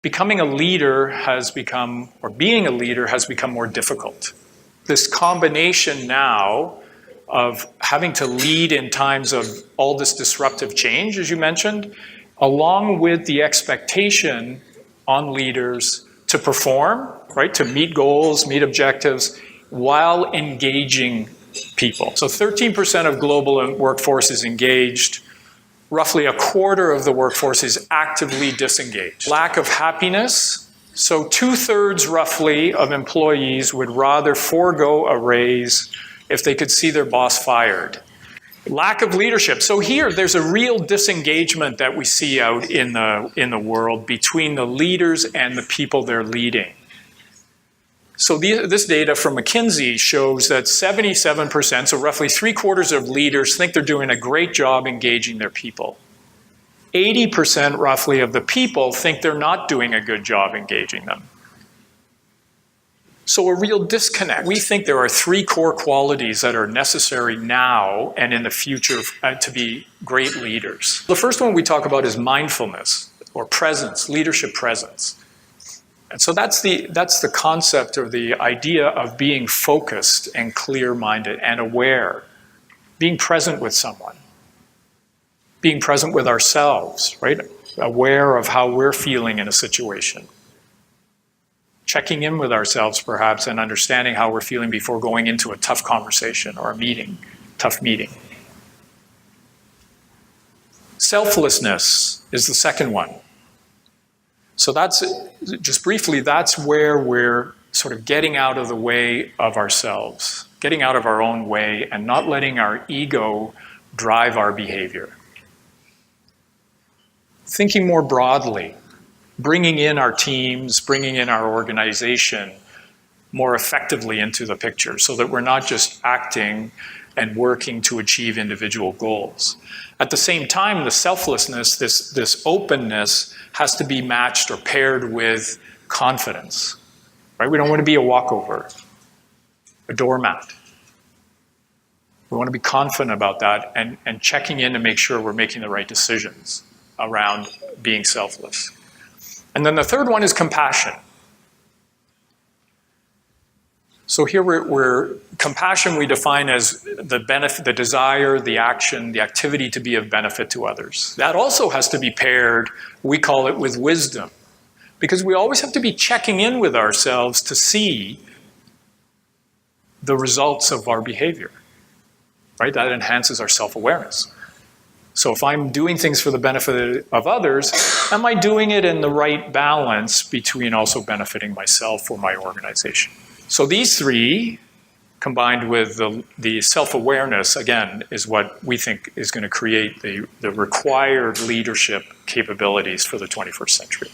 becoming a leader has become, or being a leader has become more difficult. This combination now of having to lead in times of all this disruptive change, as you mentioned, along with the expectation on leaders to perform, right, to meet goals, meet objectives, while engaging people. So 13% of global workforce is engaged. Roughly a quarter of the workforce is actively disengaged. Lack of happiness. So 2/3 roughly of employees would rather forego a raise if they could see their boss fired. Lack of leadership. So here, there's a real disengagement that we see out in the world between the leaders and the people they're leading. So this data from McKinsey shows that 77%, so roughly 3/4 of leaders think they're doing a great job engaging their people. 80% roughly of the people think they're not doing a good job engaging them. So a real disconnect. We think there are 3 core qualities that are necessary now and in the future to be great leaders. The first one we talk about is mindfulness, or presence, leadership presence. And so that's the concept, or the idea of being focused and clear-minded and aware, being present with someone, being present with ourselves, right? Aware of how we're feeling in a situation. Checking in with ourselves, perhaps, and understanding how we're feeling before going into a tough conversation or a meeting, tough meeting. Selflessness is the second one. So that's, just briefly, that's where we're sort of getting out of the way of ourselves, getting out of our own way and not letting our ego drive our behavior. Thinking more broadly, bringing in our teams, bringing in our organization more effectively into the picture so that we're not just acting and working to achieve individual goals. At the same time, the selflessness, this openness, has to be matched or paired with confidence, right? We don't want to be a walkover, a doormat. We want to be confident about that and checking in to make sure we're making the right decisions around being selfless. And then the third one is compassion. So here compassion we define as the benefit, the desire, the action, the activity to be of benefit to others. That also has to be paired, we call it, with wisdom. Because we always have to be checking in with ourselves to see the results of our behavior, right? That enhances our self-awareness. So if I'm doing things for the benefit of others, am I doing it in the right balance between also benefiting myself or my organization? So these three, combined with the self-awareness, again, is what we think is going to create the required leadership capabilities for the 21st century.